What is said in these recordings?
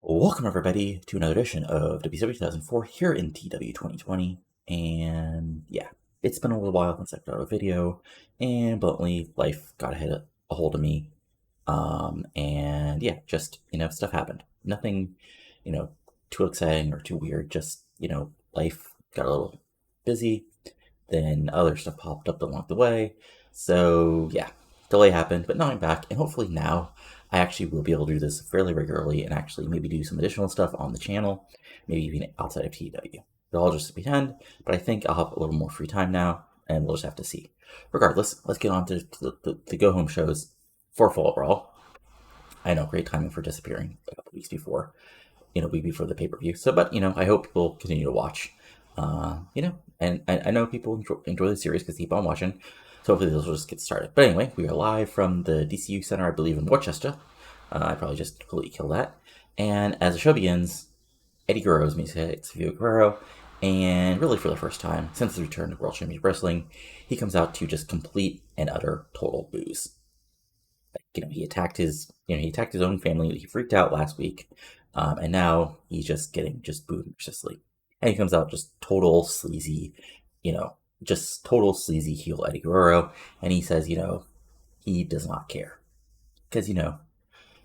Welcome everybody to another edition of WCW 2004 here in TEW 2020. And yeah, it's been a little while since I've done a video, and bluntly, life got a hold of me. And yeah, just, stuff happened. Nothing, you know, too exciting or too weird. Just, life got a little busy. Then other stuff popped up along the way. So yeah, delay happened, but now I'm back, and hopefully now I actually will be able to do this fairly regularly and actually maybe do some additional stuff on the channel, maybe even outside of TEW. It'll all just pretend, but I think I'll have a little more free time now, and we'll just have to see. Regardless, let's get on to the go home shows for Fall Brawl. I know, great timing for disappearing a couple weeks before, week before the pay per view. So, but I hope people continue to watch. And I know people enjoy the series because they keep on watching. So hopefully this will just get started. But anyway, we are live from the DCU Center, I believe, in Worcester. I probably just completely killed that. And as the show begins, Eddy Guerrero's meets Chavo Guerrero, and really for the first time since the return to World Championship Wrestling, he comes out to just complete and utter total booze. He attacked his own family. He freaked out last week, and now he's just getting just booed mercilessly. And he comes out just total sleazy, just total sleazy heel Eddy Guerrero, and he says, he does not care because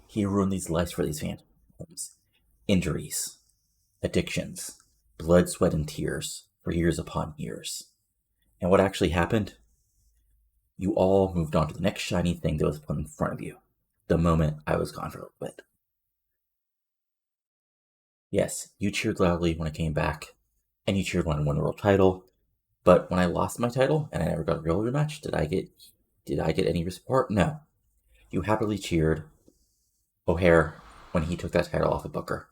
he ruined these lives for these fans, injuries, addictions, blood, sweat, and tears for years upon years. And what actually happened? You all moved on to the next shiny thing that was put in front of you the moment I was gone for a little bit. Yes, you cheered loudly when I came back, and you cheered when I won the world title, but when I lost my title and I never got a real rematch, did I get any support? No. You happily cheered O'Hare when he took that title off of Booker.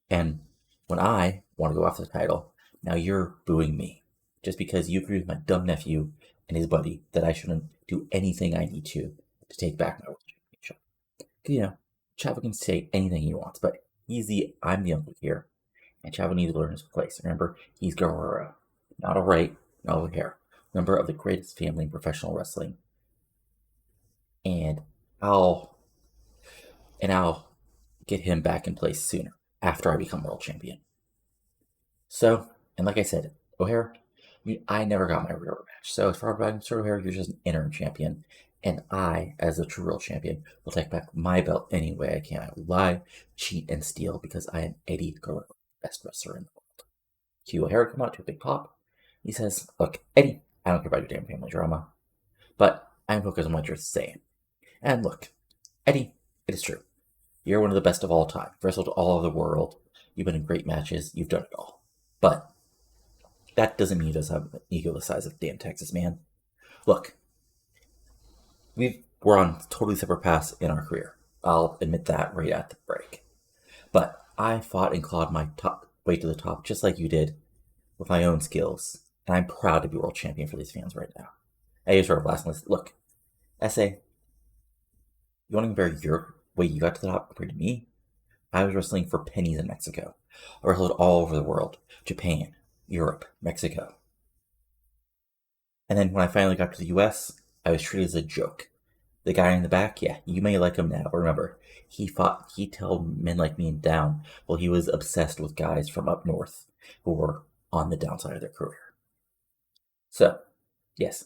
And when I want to go after the title, now you're booing me. Just because you agree with my dumb nephew and his buddy that I shouldn't do anything I need to take back my world championship. Chavo can say anything he wants, but I'm the uncle here, and Chavo needs to learn his place. Remember, he's Guerrero, not a Wright, not O'Hare, member of the greatest family in professional wrestling. And I'll get him back in place sooner after I become world champion. So, and like I said, O'Hare, I never got my real rematch. So as far as I'm concerned, O'Hare, you're just an interim champion. And I, as a true world champion, will take back my belt any way I can. I will lie, cheat, and steal because I am Eddy Guerrero, best wrestler in the world. Hugh O'Hare come out to a big pop. He says, look, Eddy, I don't care about your damn family drama, but I'm focused on what you're saying. And look, Eddy, it is true. You're one of the best of all time. You've wrestled all over the world. You've been in great matches. You've done it all. But that doesn't mean he doesn't have an ego the size of damn Texas, man. Look, we're on totally separate paths in our career. I'll admit that right at the break. But I fought and clawed my way to the top just like you did with my own skills. And I'm proud to be world champion for these fans right now. I just sort of last list. Look, SA, you want to compare your way you got to the top compared to me? I was wrestling for pennies in Mexico. I wrestled all over the world. Japan, Europe, Mexico. And then when I finally got to the US, I was treated as a joke. The guy in the back, yeah, you may like him now, but remember, he held men like me down while he was obsessed with guys from up north who were on the downside of their career. So, yes.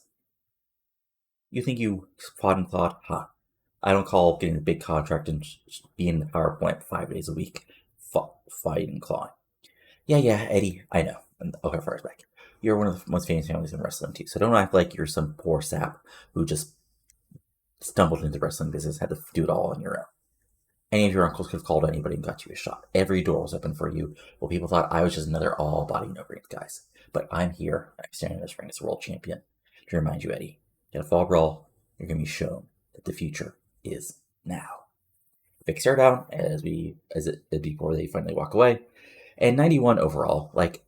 You think you fought and clawed? Huh. I don't call getting a big contract and being in the power plant 5 days a week fighting and clawing. Yeah, Eddy, I know. Okay, far back. You're one of the most famous families in wrestling too, so don't act like you're some poor sap who just stumbled into the wrestling business, had to do it all on your own. Any of your uncles could have called anybody and got you a shot. Every door was open for you. Well, people thought I was just another all-body, no-brains guys. But I'm here, and I'm standing in this ring as a world champion to remind you, Eddy, in a Fall Brawl, you're going to be shown that the future is now. Big stare down as it before they finally walk away. And 91 overall, like,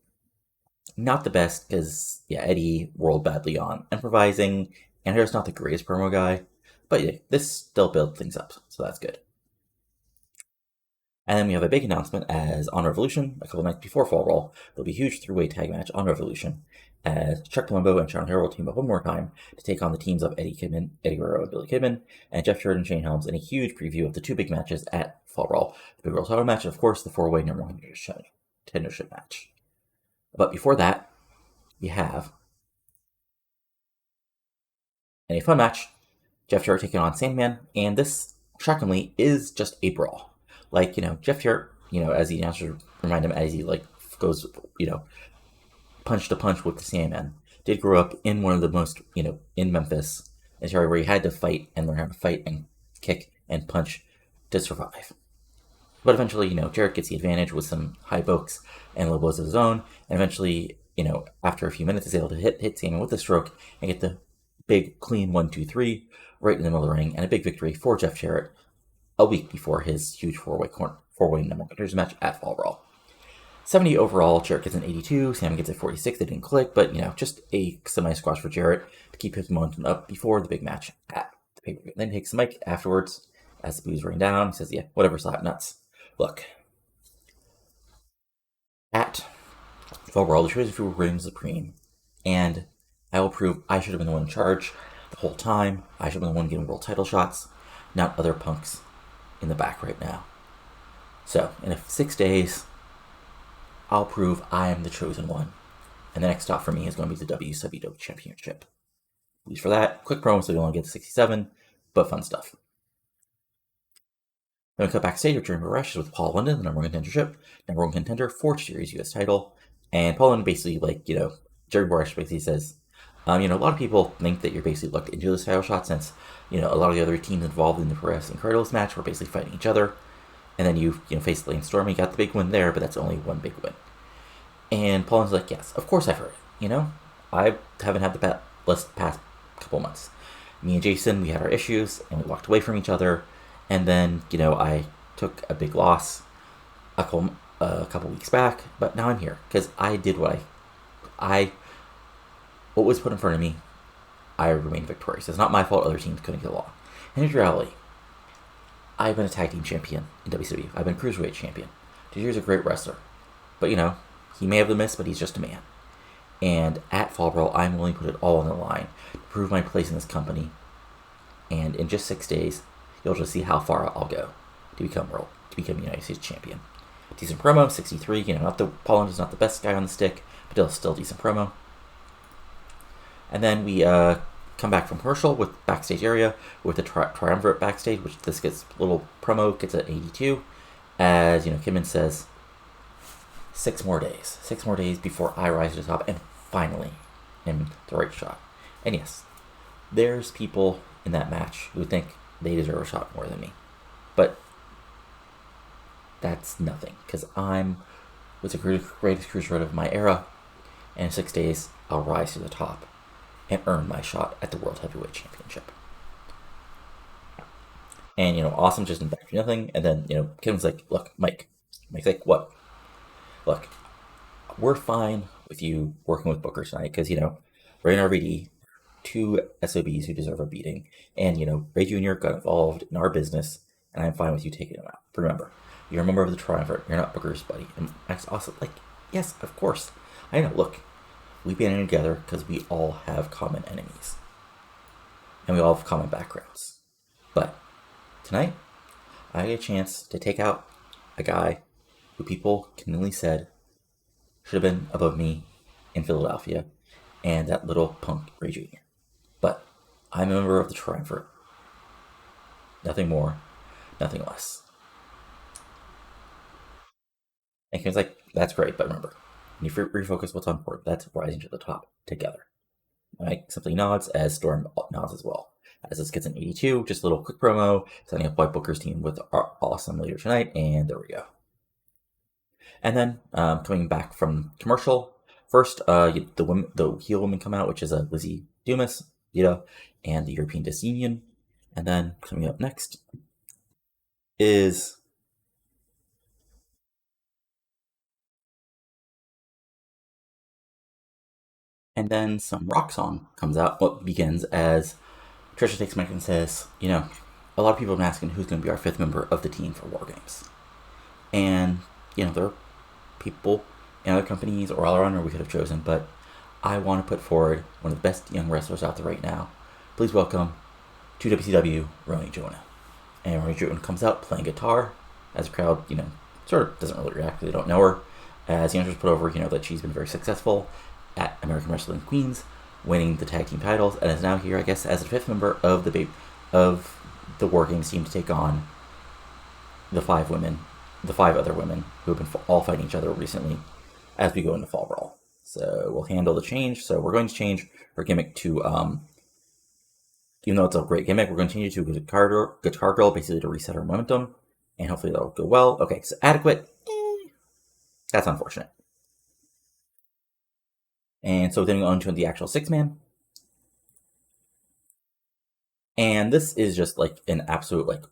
not the best because, yeah, Eddy rolled badly on improvising, and Harris not the greatest promo guy, but yeah, this still built things up, so that's good. And then we have a big announcement as on Revolution, a couple nights before Fall Brawl, there'll be a huge three-way tag match on Revolution as Chuck Palumbo and Chavo Guerrero will team up one more time to take on the teams of Eddy Guerrero and Billy Kidman, and Jeff Jarrett and Shane Helms in a huge preview of the two big matches at Fall Brawl. The Big World Title match, and of course, the four-way number one contendership match. But before that, we have in a fun match, Jeff Jarrett taking on Sandman, and this, shockingly, is just a brawl. Like, Jeff Jarrett, as the announcers remind him, as he, goes, punch to punch with the Sandman, did grow up in one of the most, in Memphis, an area where he had to fight and learn how to fight and kick and punch to survive. But eventually, Jarrett gets the advantage with some high pokes and low blows of his own, and eventually, after a few minutes, is able to hit Sandman with a stroke and get the big, clean 1-2-3 right in the middle of the ring, and a big victory for Jeff Jarrett a week before his huge four-way number one contenders match at Fall Brawl. 70 overall, Jarrett gets an 82, Sam gets a 46, they didn't click, but, just a semi-squash for Jarrett to keep his momentum up before the big match at the pay-per-view. Then he takes the mic afterwards, as the blues rain down, he says, yeah, whatever, slap nuts. Look, at Fall Brawl, the Cruiserweigt reigns supreme, and I will prove I should have been the one in charge the whole time. I should have been the one getting world title shots, not other punks in the back right now. So, in 6 days, I'll prove I am the chosen one. And the next stop for me is going to be the WCW Championship. At least for that, quick promo so you only get to 67, but fun stuff. Then we cut backstage with Jeremy Rush with Paul London, the number one contender for Series US title. And Paul London basically, Jeremy Rush basically says, a lot of people think that you're basically looked into this title shot since, a lot of the other teams involved in the Perez and Carlos match were basically fighting each other. And then you faced Lane Storm, you got the big win there, but that's only one big win. And Paul London's like, yes, of course I've heard it. I haven't had the past couple months. Me and Jason, we had our issues, and we walked away from each other. And then, I took a big loss a couple weeks back, but now I'm here because I did what was put in front of me. I remained victorious. It's not my fault other teams couldn't get along. And here's reality. I've been a tag team champion in WCW. I've been Cruiserweigt champion. He's a great wrestler. But, he may have the miss, but he's just a man. And at Fall Brawl, I'm willing to put it all on the line to prove my place in this company. And in just 6 days, you'll just see how far I'll go to become United States champion. Decent promo, 63. Paul London's not the best guy on the stick, but still decent promo. And then we come back from commercial with backstage area with the triumvirate backstage, which this gets a little promo, gets an 82. As, Kidman says, 6 more days before I rise to the top and finally am the right shot. And yes, there's people in that match who think they deserve a shot more than me. But that's nothing, because I'm was the greatest cruiserweight of my era, and in 6 days, I'll rise to the top and earn my shot at the World Heavyweight Championship. And, Awesome just in back for nothing. And then, Kim's like, look, Mike. Mike's like, what? Look, we're fine with you working with Booker tonight because, Ray and RVD, 2 SOBs who deserve a beating. And, Ray Jr. got involved in our business, and I'm fine with you taking him out. But remember, you're a member of the Triumvirate. You're not Booker's buddy. And Mike's awesome. Like, yes, of course. I know, look. We band together because we all have common enemies. And we all have common backgrounds. But tonight, I get a chance to take out a guy who people continually said should have been above me in Philadelphia, and that little punk Ray Jr. But I'm a member of the Triumvirate. Nothing more, nothing less. And Kim's like, that's great, but remember, when you refocus what's on board, that's rising to the top together. Mike simply nods as Storm nods as well. As this gets an 82, just a little quick promo, setting up White Booker's team with our Awesome later tonight, and there we go. And then, coming back from commercial, first, the heel women come out, which is Lizzie Dumas, and the European Disunion. And then, coming up next is and then some rock song comes out, begins as Tricia takes Mike and says, a lot of people have been asking who's going to be our 5th member of the team for War Games. And, there are people in other companies or all around we could have chosen, but I want to put forward one of the best young wrestlers out there right now. Please welcome to WCW, Roni Jonah. And Roni Jonah comes out playing guitar as a crowd, sort of doesn't really react because they don't know her. As the answers put over, that she's been very successful at American Wrestling Queens, winning the tag team titles, and is now here, I guess, as the fifth member of the War Games team to take on the five other women who have been all fighting each other recently as we go into Fall Brawl. So we'll handle the change. So we're going to change her gimmick to, even though it's a great gimmick, we're going to change it to a guitar girl, basically to reset her momentum, and hopefully that'll go well. Okay, so adequate. That's unfortunate. And so then we go on to the actual six-man. And this is just like an absolute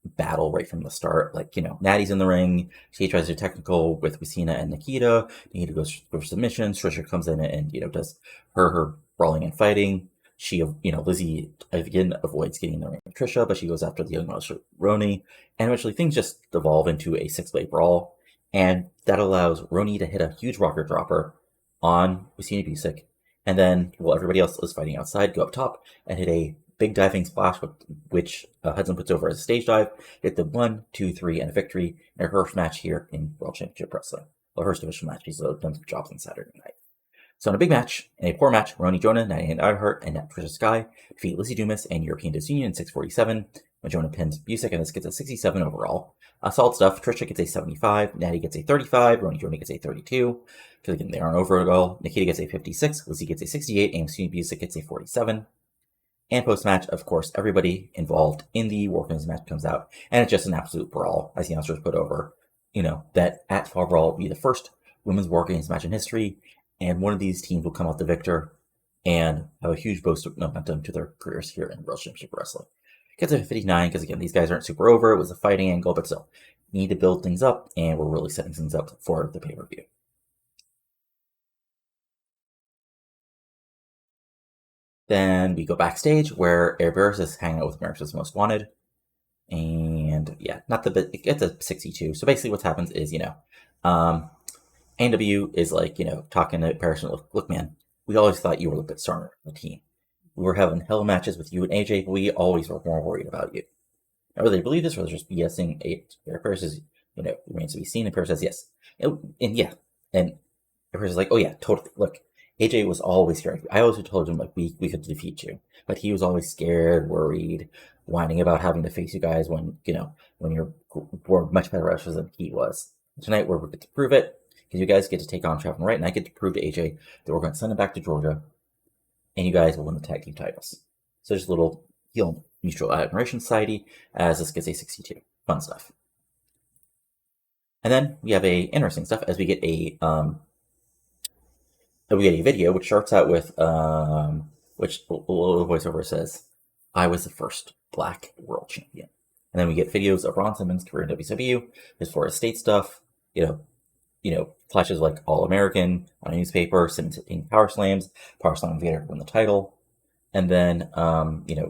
battle right from the start. Natty's in the ring. She tries to do technical with Lucina and Nikita. Nikita goes for submissions. Trisha comes in and does her brawling and fighting. She, Lizzie again avoids getting in the ring with Trisha, but she goes after the young Roni. And eventually things just devolve into a six-way brawl. And that allows Roni to hit a huge rocker dropper on Lucina Busick. And then, while everybody else is fighting outside, go up top and hit a big diving splash, which Hudson puts over as a stage dive. Hit the 1, 2, 3, and a victory in her first match here in World Championship Wrestling. Well, her first division match. She's done some jobs on Saturday night. So in a big match, in a poor match, Roni Jonah, Natty Neidhart, and Trisha Sky defeat Lizzie Dumas and European Disunion in 6:47. When Jonah pins Busick, and this gets a 67 overall. Solid stuff. Trisha gets a 75, Natty gets a 35, Roni Jonah gets a 32. Because again, they aren't over at all. Nikita gets a 56, Lizzie gets a 68, and Lucina Busick gets a 47. And post-match, of course, everybody involved in the War Games match comes out, and it's just an absolute brawl, as the announcers put over, that at Fall Brawl will be the first women's War Games match in history, and one of these teams will come out the victor and have a huge boost of momentum to their careers here in World Championship Wrestling. Gets a 59, because again, these guys aren't super over. It was a fighting angle, but still, need to build things up, and we're really setting things up for the pay-per-view. Then we go backstage where Air Bears is hanging out with America's Most Wanted. And yeah, it gets a 62. So basically what happens is, AW is talking to Paris and look, man, we always thought you were a bit stronger on the team. We were having hell matches with you and AJ, but we always were more worried about you. Now, whether they believe this or they're just BSing, Air Paris is, remains to be seen. And Paris says yes. And Paris is like, oh yeah, totally. Look, AJ was always here. I always told him we could defeat you, but he was always scared, worried, whining about having to face you guys when we're much better wrestlers than he was. Tonight we're going to prove it because you guys get to take on Chavo and Wright, and I get to prove to AJ that we're going to send him back to Georgia, and you guys will win the tag team titles. So just a little heel mutual admiration society as this gets a 62. Fun stuff. And then we have a interesting stuff as we get a video which starts out with which the voiceover says, "I was the first Black world champion." And then we get videos of Ron Simmons' career in WCW, his Florida State stuff, flashes like All American on a newspaper, Simmons hitting power slams, power slam Vader win the title. And then,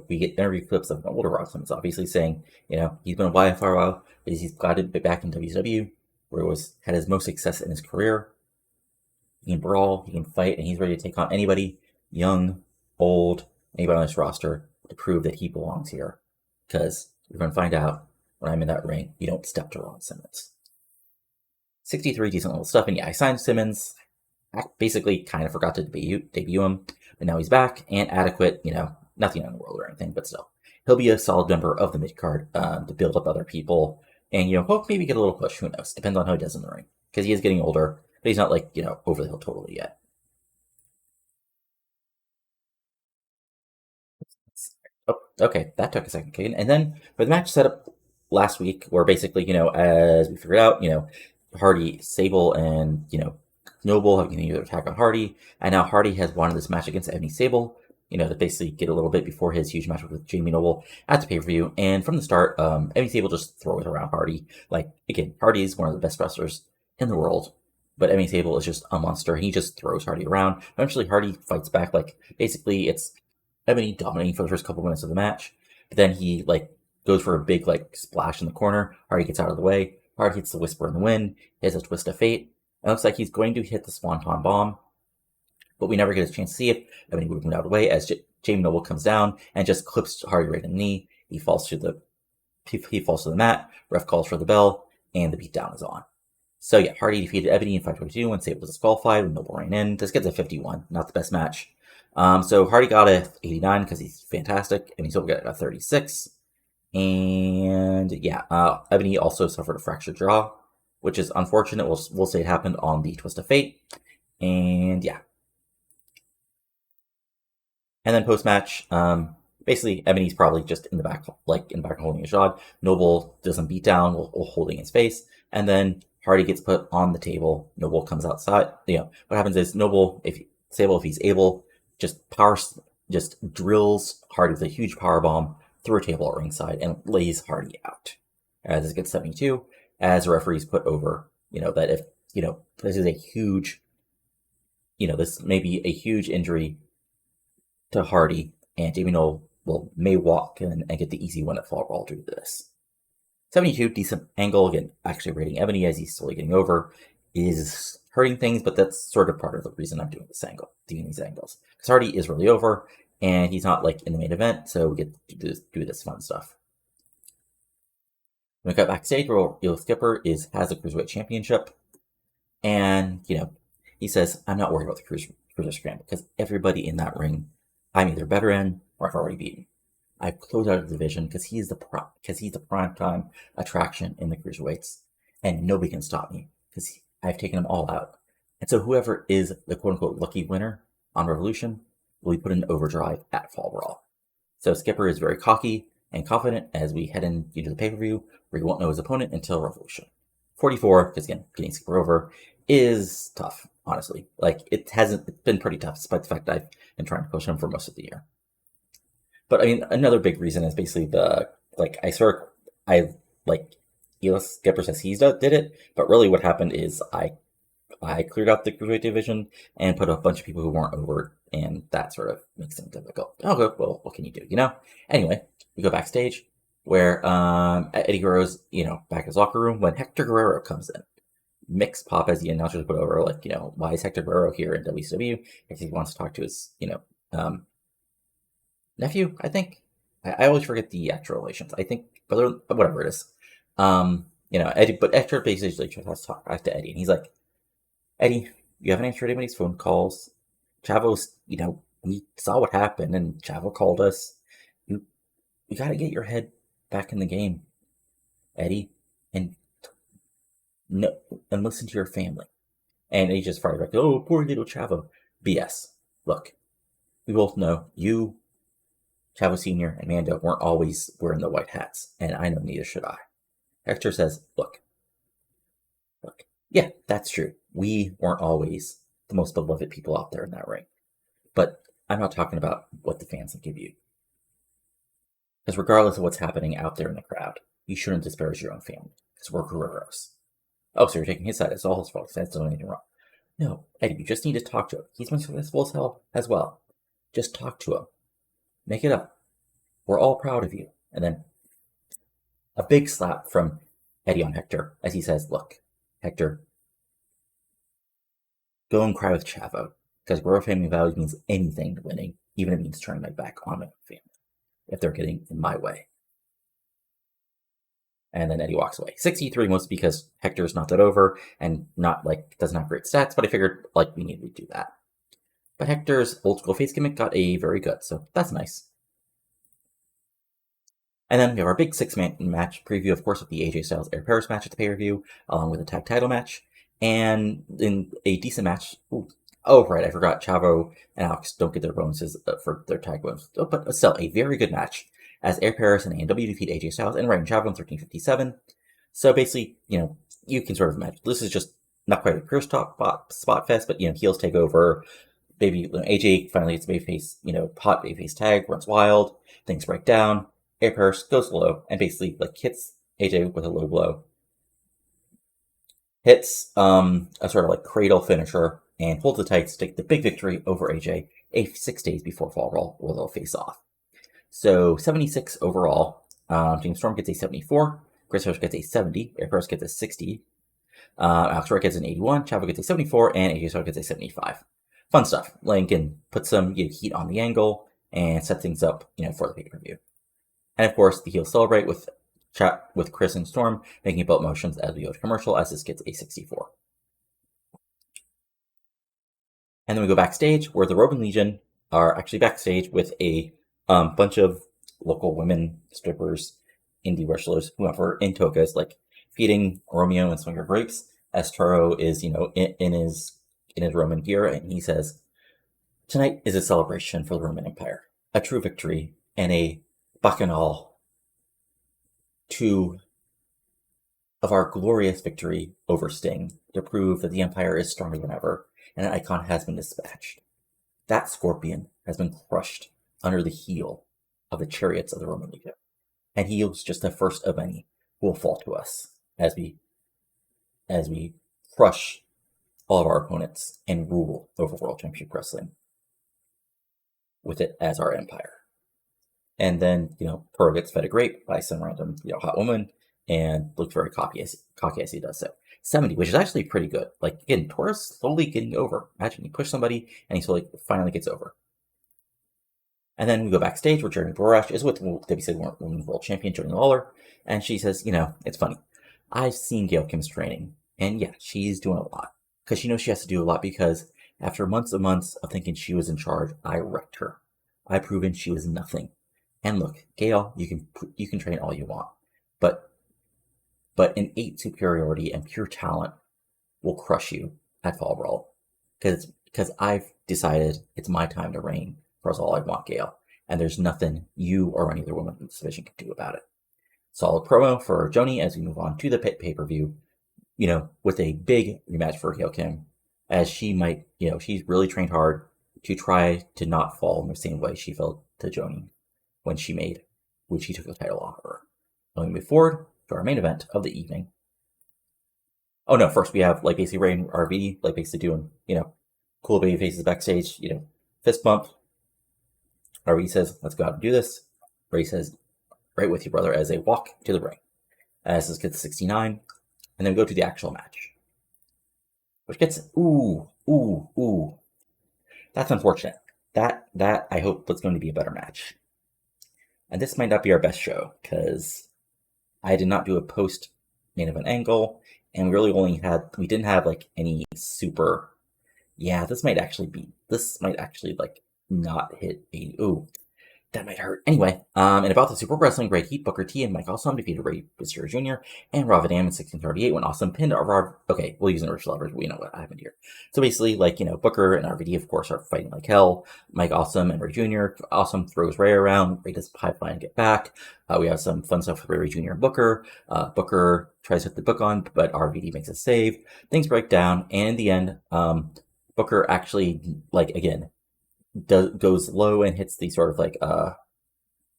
we get interview clips of an older Ron Simmons, obviously saying, he's been away for a while, but he's got to be back in WCW, where he had his most success in his career. He can brawl, he can fight, and he's ready to take on anybody, young, old, anybody on this roster, to prove that he belongs here. Because you're going to find out when I'm in that ring, you don't step to Ron Simmons. 63 decent little stuff, and yeah, I signed Simmons. I basically kind of forgot to debut him, but now he's back and adequate. Nothing in the world or anything, but still, he'll be a solid member of the mid card to build up other people, and hope maybe get a little push. Who knows? Depends on how he does in the ring, because he is getting older, but he's not over the hill totally yet. Oh, okay, that took a second, Kagan. And then for the match setup last week, where basically, as we figured out, Hardy, Sable, and, Noble have continued their attack on Hardy, and now Hardy has wanted this match against Ebony Sable, to basically get a little bit before his huge match with Jamie Noble at the pay-per-view. And from the start, Ebony Sable just throws around Hardy. Again, Hardy is one of the best wrestlers in the world, but Ebony Sable is just a monster, and he just throws Hardy around. Eventually, Hardy fights back. Basically, it's Ebony dominating for the first couple minutes of the match, but then he goes for a big splash in the corner. Hardy gets out of the way. Hardy hits the Whisper in the Wind, hits a Twist of Fate. It looks like he's going to hit the Swanton Bomb, but we never get a chance to see it. Ebony moves him out of the way as Jamie Noble comes down and just clips Hardy right in the knee. He falls to the mat. Ref calls for the bell, and the beatdown is on. So yeah, Hardy defeated Ebony in 522 when Sable was disqualified when Noble ran in. This gets a 51, not the best match. So Hardy got a 89 because he's fantastic, and he's still got a 36. And yeah, Ebony also suffered a fractured jaw, which is unfortunate. We'll say it happened on the Twist of Fate. And yeah. And then post-match, basically Ebony's probably just in the back holding his jaw. Noble does some beat down while holding his face. And then Hardy gets put on the table. Noble comes outside. What happens is Noble, if he's able, just drills Hardy with a huge power bomb through a table at ringside and lays Hardy out. As it gets 72, as the referees put over, that if, this is a huge, this may be a huge injury to Hardy, and Jamie Noble may walk in and get the easy win at Fall Brawl due to this. 72, decent angle, again, actually rating Ebony as he's slowly getting over, is hurting things, but that's sort of part of the reason I'm doing these angles. Because Hardy is really over, and he's not in the main event, so we get to do this fun stuff. When we got backstage, where Skipper has the Cruiserweight Championship, and, he says, I'm not worried about the Cruiser Scramble, because everybody in that ring, I'm either better in, or I've already beaten. I've closed out of the division because he's the prime time attraction in the cruiserweights, and nobody can stop me because I've taken them all out. And so whoever is the quote-unquote lucky winner on Revolution will be put in overdrive at Fall Brawl. So Skipper is very cocky and confident as we head into the pay-per-view, where he won't know his opponent until Revolution. 44, because again, getting Skipper over is tough, honestly. It's been pretty tough, despite the fact that I've been trying to push him for most of the year. But I mean, another big reason is basically Skipper says he did it, but really what happened is I cleared out the Cruiserweight division and put a bunch of people who weren't over, and that sort of makes them difficult. Okay, well, what can you do, Anyway, we go backstage, where Eddy Guerrero's, back in his locker room when Hector Guerrero comes in. Mixed pop as the announcers put over, why is Hector Guerrero here in WCW? Because he wants to talk to his, nephew, I think. I always forget the actual relations. I think brother, whatever it is. Eddie, but Hector basically tries to talk back to Eddie, and he's like, Eddie, you haven't answered anybody's phone calls. Chavo's, we saw what happened, and Chavo called us. You got to get your head back in the game, Eddie, and listen to your family. And he just fired back, oh, poor little Chavo. BS. Look, we both know you, Chavo Sr. and Mando weren't always wearing the white hats, and I know neither should I. Hector says, look, yeah, that's true. We weren't always the most beloved people out there in that ring. But I'm not talking about what the fans think of you. Because regardless of what's happening out there in the crowd, you shouldn't disparage your own family, because we're Guerreros. Oh, so you're taking his side. It's all his fault. His fans don't do anything wrong. No, Eddie, you just need to talk to him. He's been successful as hell as well. Just talk to him. Make it up. We're all proud of you. And then a big slap from Eddie on Hector as he says, look, Hector, go and cry with Chavo, because Guerrero family values means anything to winning, even if it means turning my back on my family, if they're getting in my way. And then Eddie walks away. 63 mostly because Hector's not that over and doesn't have great stats, but I figured we needed to do that. But Hector's old school face gimmick got a very good, so that's nice. And then we have our big 6-man match preview, of course, with the AJ Styles Air Paris match at the pay-per-view, along with a tag title match. And in a decent match, right, I forgot, Chavo and Alex don't get their bonuses for their tag bonuses. But still, a very good match, as Air Paris and A&W defeat AJ Styles and Wright and Chavo in 1357. So basically, you can sort of imagine, this is just not quite a pure spot fest, but, heels take over. AJ finally gets babyface, hot babyface tag, runs wild, things break down. Air Paris goes low and basically hits AJ with a low blow. Hits a sort of cradle finisher and holds the tights to take the big victory over AJ 6 days before Fall Brawl, where they'll face off. So 76 overall. James Storm gets a 74. Chris Hirsch gets a 70, Eric Ross gets a 60, Alex Wright gets an 81, Chavo gets a 74, and AJ Styles gets a 75. Fun stuff. Lincoln put some heat on the angle and set things up, for the pay-per-view. And of course, the heels celebrate with Chris and Storm making belt motions as we go to commercial, as this gets a 64. And then we go backstage where the Roman Legion are actually backstage with a bunch of local women strippers, indie wrestlers, whoever, in togas, like feeding Romeo and Swinger grapes as Toro is, in his Roman gear, and he says, "Tonight is a celebration for the Roman Empire, a true victory, and a bacchanal of our glorious victory over Sting to prove that the Empire is stronger than ever, and an icon has been dispatched. That scorpion has been crushed under the heel of the chariots of the Roman Legion, and he was just the first of many who will fall to us as we crush all of our opponents and rule over World Championship Wrestling with it as our empire." And then, Toro gets fed a grape by some random, hot woman and looks very cocky as he does so. 70, which is actually pretty good. Like, again, Toro's slowly getting over. Imagine you push somebody and he finally gets over. And then we go backstage where Jeremy Borash is with WCW Women's World Champion Joni Lawler, and she says, it's funny. I've seen Gail Kim's training, and yeah, she's doing a lot. Because she knows she has to do a lot because after months and months of thinking she was in charge, I wrecked her. I've proven she was nothing. And look, Gail, you can train all you want, but innate superiority and pure talent will crush you at Fall Brawl, because I've decided it's my time to reign. For all I want, Gail, and there's nothing you or any other woman in this division can do about it. Solid promo for Joni as we move on to the pay-per-view, with a big rematch for Gail Kim, as she might, she's really trained hard to try to not fall in the same way she fell to Joni when she took the title off of her. Let me move forward to our main event of the evening. Oh no, first we have basically Ray and RV basically doing, cool baby faces backstage, fist bump. RV says, "Let's go out and do this." Ray says, "Right with you, brother," as they walk to the ring. As this gets 69, and then we go to the actual match, which gets ooh. That's unfortunate. That I hope was going to be a better match. And this might not be our best show, because I did not do a post main event angle, and we didn't have any super. Yeah, this might actually not hit 80. Ooh, that might hurt. Anyway, and about the Super Wrestling, Great Heat, Booker T and Mike Awesome defeated Ray Mysterio Jr. and Rob Van Dam in 1638 when Awesome pinned Rob. Okay, we'll use an original leverage. We know what happened here. So basically, Booker and RVD, of course, are fighting like hell. Mike Awesome and Ray Jr. Awesome throws Ray around. Ray does pipeline and get back. We have some fun stuff with Ray Jr. and Booker. Booker tries to hit the book on, but RVD makes a save. Things break down, and in the end, Booker actually, again, goes low and hits the sort of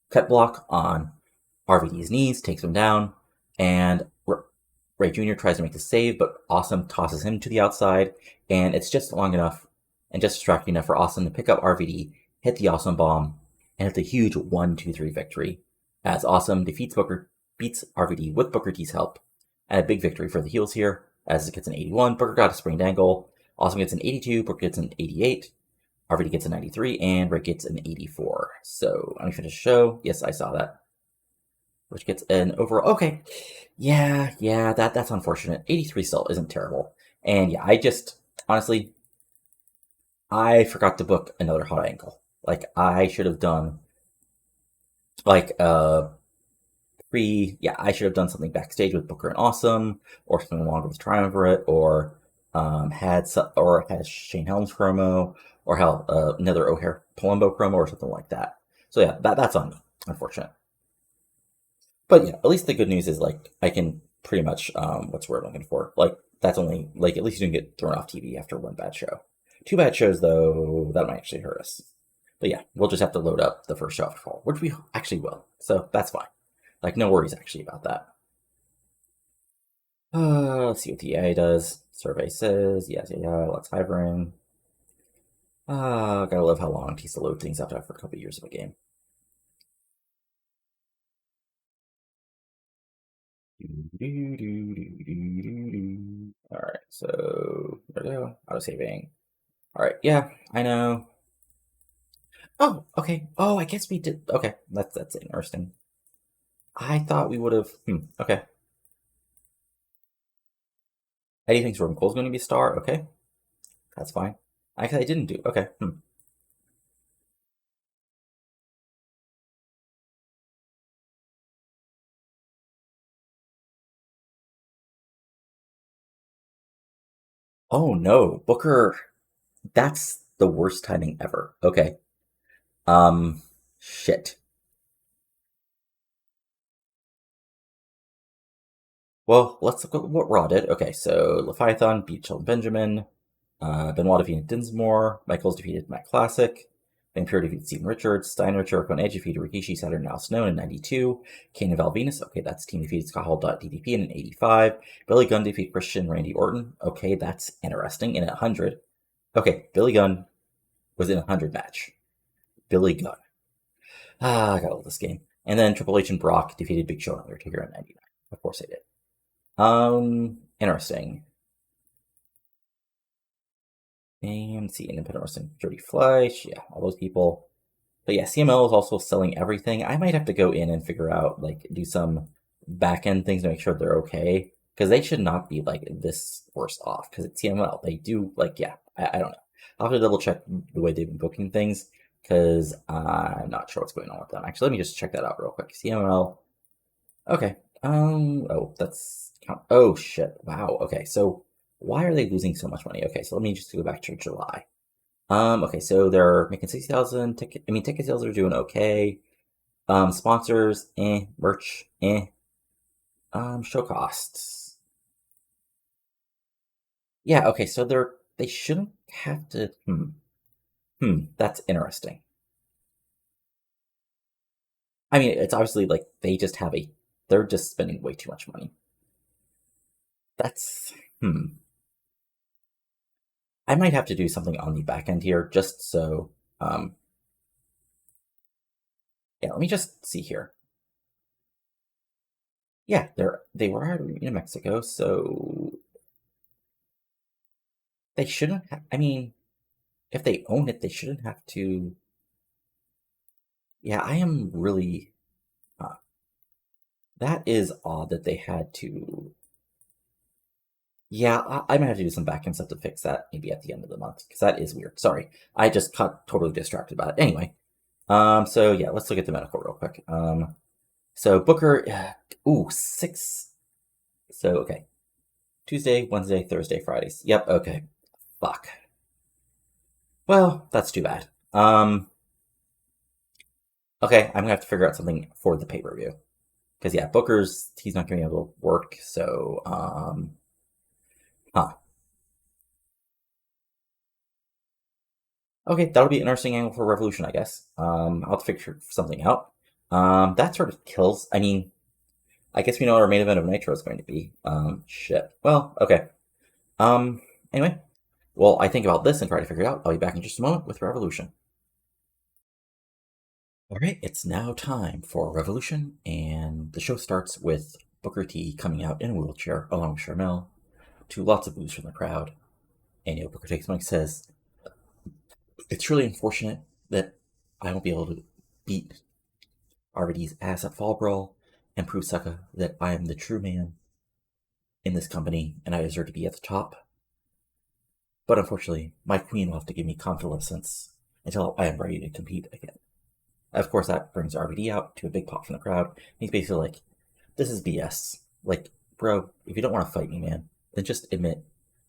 cut block on RVD's knees, takes him down, and Ray Jr. tries to make the save, but Awesome tosses him to the outside, and it's just long enough and just distracting enough for Awesome to pick up RVD, hit the Awesome Bomb, and hit the huge 1-2-3 victory, as Awesome beats RVD with Booker T's help, and a big victory for the heels here, as it gets an 81, Booker got a sprained ankle, Awesome gets an 82, Booker gets an 88, RVD gets a 93, and Rick gets an 84. So, let me finish the show. Yes, I saw that. Which gets an overall. Okay. Yeah, that's unfortunate. 83 still isn't terrible. And yeah, honestly, I forgot to book another hot angle. I should have done, I should have done something backstage with Booker and Awesome, or something longer with Triumvirate, or had Shane Helms promo, or another O'Hare Palumbo promo or something like that. So yeah, that's on me, unfortunate. But yeah, at least the good news is I can pretty much what's the word I'm looking for? That's only at least you didn't get thrown off TV after one bad show. 2 bad shows though, that might actually hurt us. But yeah, we'll just have to load up the first show after Fall, which we actually will. So that's fine. No worries actually about that. Let's see what the EA does. Survey says, yeah, let's Ivering. Gotta love how long it takes to load things up after a couple years of a game. Alright, so there we go. Auto saving. Alright, yeah, I know. Oh, okay. Oh, I guess we did. Okay, that's interesting. I thought we would have. Okay. Eddie thinks Roman Cole's going to be a star. Okay, that's fine. I didn't do. Okay. Oh no, Booker. That's the worst timing ever. Okay. Um, shit. Well, let's look at what Raw did. Okay, so Leviathan beat Shelton Benjamin. Benoit defeated Dinsmore. Michaels defeated Matt Classic. Vampire defeated Steven Richards. Steiner, Jericho, and Edge defeated Rikishi, Saturn, Al Snow in 92. Kane and Val Venus. Okay, that's team defeated Scott Hall. DDP in 85. Billy Gunn defeated Christian Randy Orton. Okay, that's interesting. In 100. Okay, Billy Gunn was in a 100 match. Billy Gunn. I gotta love this game. And then Triple H and Brock defeated Big Show and Undertaker in 99. Of course they did. Interesting. And see, Independent Wrestling, Jody Fleisch, yeah, all those people. But yeah, CML is also selling everything. I might have to go in and figure out, like, do some back end things to make sure they're okay. Because they should not be, like, this worse off. Because it's CML. They do, like, yeah, I don't know. I'll have to double check the way they've been booking things. Because I'm not sure what's going on with them. Actually, let me just check that out real quick. CML. Okay. Oh, that's. Oh, shit. Wow. Okay, so why are they losing so much money? Okay, so let me just go back to July. Okay, so they're making 60,000 ticket. I mean, ticket sales are doing okay. Sponsors, merch, show costs. Yeah, okay, so they shouldn't have to. That's interesting. I mean, it's obviously like they're just spending way too much money. That's I might have to do something on the back end here just so. Yeah, let me just see here. Yeah, they were already in Mexico, so they shouldn't have. I mean, if they own it, they shouldn't have to. Yeah, I am really. That is odd that they had to. Yeah, I might have to do some back end stuff to fix that maybe at the end of the month because that is weird. Sorry, I just got totally distracted by it. Anyway, so yeah, let's look at the medical real quick. So Booker, ooh, 6. So okay, Tuesday, Wednesday, Thursday, Fridays. Yep, okay. Fuck. Well, that's too bad. Okay, I'm gonna have to figure out something for the pay-per-view. Because yeah, Booker's he's not gonna be able to work, so huh. Okay, that'll be an interesting angle for Revolution, I guess. I'll have to figure something out. That sort of kills. I mean, I guess we know what our main event of Nitro is going to be. Shit. Well, okay. Anyway, well, I think about this and try to figure it out. I'll be back in just a moment with Revolution. All right, it's now time for Revolution, and the show starts with Booker T coming out in a wheelchair along with Charmel, to lots of boos from the crowd. And Booker takes mic says, "It's really unfortunate that I won't be able to beat RVD's ass at Fall Brawl and prove Sucka that I am the true man in this company and I deserve to be at the top. But unfortunately, my queen will have to give me convalescence until I am ready to compete again." Of course, that brings RVD out to a big pop from the crowd. He's basically like, "This is BS. Like, bro, if you don't want to fight me, man, then just admit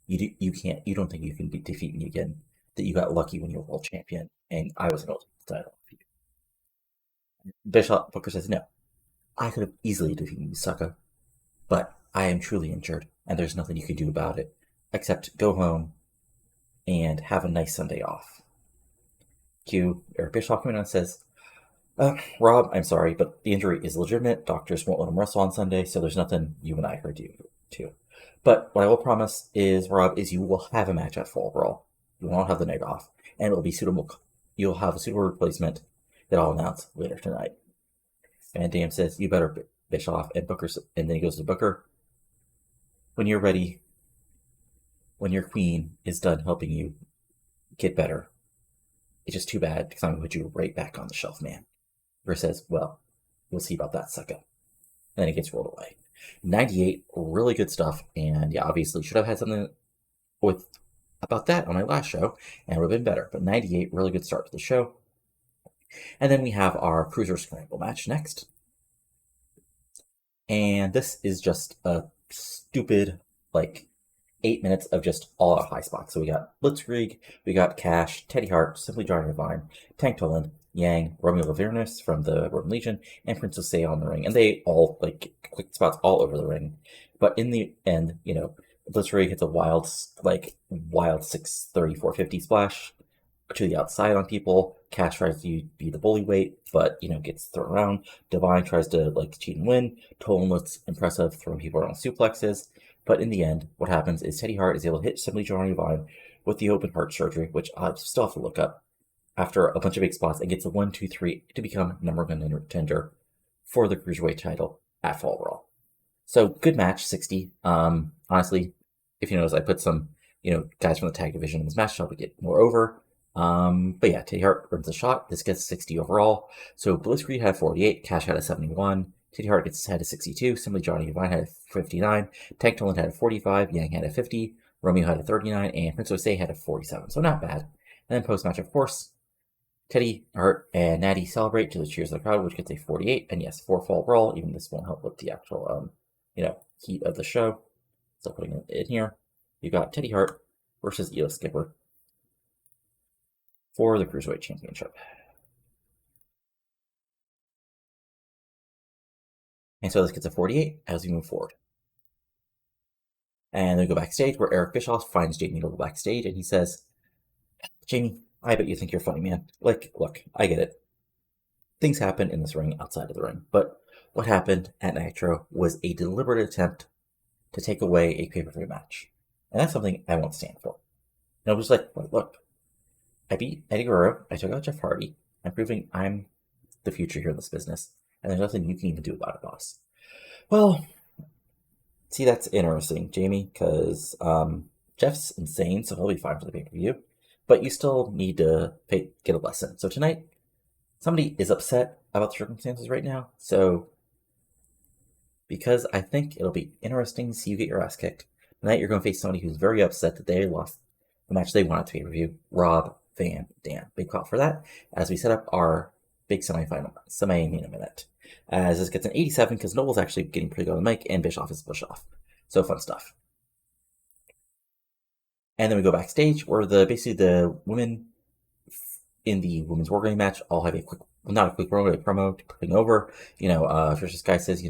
you can't. You don't think you can defeat me again. That you got lucky when you were world champion, and I was an ultimate title." Bishop Booker says, "No, I could have easily defeated you, Sucka, but I am truly injured, and there's nothing you can do about it except go home and have a nice Sunday off." Eric Bischoff coming out and says, "Rob, I'm sorry, but the injury is legitimate. Doctors won't let him wrestle on Sunday, so there's nothing you and I can do to. But what I will promise is, Rob, is you will have a match at Fall Brawl. You will not have the night off, and it will be suitable. You'll have a suitable replacement that I'll announce later tonight." And Dam says, "You better, Bischoff." And then he goes to Booker. when you're ready, when your queen is done helping you get better, it's just too bad because I'm going to put you right back on the shelf, man. Verse says, well, we'll see about that, sucker. And then it gets rolled away. 98, really good stuff. And yeah, obviously should have had something with about that on my last show, and it would have been better. But 98, really good start to the show. And then we have our Cruiser Scramble match next. And this is just a stupid, 8 minutes of just all out high spots. So we got Blitzkrieg, we got Cash, Teddy Hart, Simply Johnny Divine, Tank Toland, Yang, Romeo Lavernus from the Roman Legion, and Princess Say on the ring. And they all, quick spots all over the ring. But in the end, Blitzkrieg hits a wild 630, 450 splash to the outside on people. Cash tries to be the bully weight, but, gets thrown around. Divine tries to, cheat and win. Toland looks impressive, throwing people around suplexes. But in the end, what happens is Teddy Hart is able to hit Simply Johnny Divine with the open heart surgery, which I still have to look up, after a bunch of big spots, and gets a 1, 2, 3 to become number one contender for the Cruiserweight title at Fall Brawl. So, good match, 60. Honestly, if you notice, I put some, guys from the tag division in this match to get more over. But yeah, Teddy Hart earns a shot. This gets 60 overall. So, Blitzkrieg had 48, Cash had a 71. Teddy Hart had a 62, Simply Johnny Divine had a 59, Tank Toland had a 45, Yang had a 50, Romeo had a 39, and Prince Jose had a 47, so not bad. And then post-match, of course, Teddy Hart and Natty celebrate to the cheers of the crowd, which gets a 48, and yes, for Fall Brawl, even this won't help with the actual, heat of the show. So putting it in here, you got Teddy Hart versus Elo Skipper for the Cruiserweight Championship. And so this gets a 48 as we move forward. And then we go backstage where Eric Bischoff finds Jamie Noble backstage and he says, Jamie, I bet you think you're funny, man. Look, I get it. Things happen in this ring outside of the ring. But what happened at Nitro was a deliberate attempt to take away a pay-per-view match. And that's something I won't stand for. And I was like, look, I beat Eddy Guerrero. I took out Jeff Hardy. I'm proving I'm the future here in this business. And there's nothing you can even do about it, boss. Well, see, that's interesting, Jamie, because Jeff's insane, so he'll be fine for the pay-per-view. But you still need to get a lesson. So tonight, somebody is upset about the circumstances right now. So, because I think it'll be interesting to see you get your ass kicked, tonight you're going to face somebody who's very upset that they lost the match they wanted to pay-per-view, Rob Van Dam. Big call for that, as we set up our big semi-main event. As this gets an 87, because Noble's actually getting pretty good on the mic, and Bischoff is Bischoff. So fun stuff. And then we go backstage, where basically the women in the women's wargaming match all have a quick, not a quick promo, but a promo putting over. First this guy says,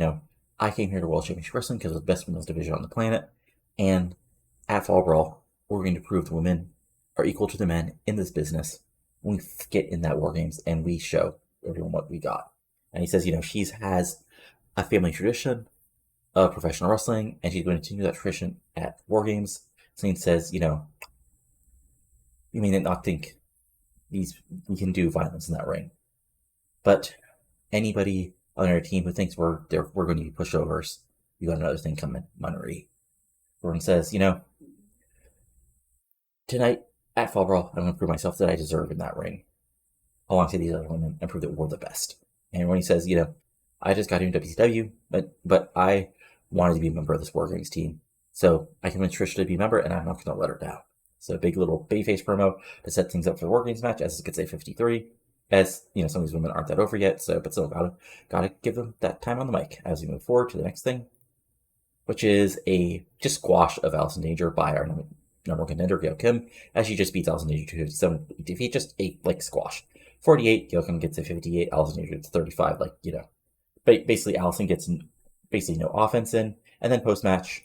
I came here to World Championship Wrestling because it was the best women's division on the planet. And at Fall Brawl, we're going to prove the women are equal to the men in this business when we get in that War Games and we show everyone what we got. And he says, she has a family tradition of professional wrestling, and she's going to continue that tradition at War Games. So he says, you may not think we can do violence in that ring, but anybody on our team who thinks we're going to be pushovers, you got another thing coming, Monterey. Gordon says, tonight at Fall Brawl, I'm going to prove myself that I deserve in that ring, alongside these other women, and prove that we're the best. And when he says, I just got into WCW, but I wanted to be a member of this War Games team, so I convinced Trish to be a member, and I'm not going to let her down. So a big little babyface promo to set things up for the War Games match, as it gets a 53. As some of these women aren't that over yet, but still gotta give them that time on the mic as we move forward to the next thing, which is a just squash of Allison Danger by our number one contender, Gail Kim, as she just beats Allison Danger to 57 defeat, just a squash. 48, Gail Kim gets a 58, Allison Danger gets 35, basically Allison gets no offense in, and then post-match,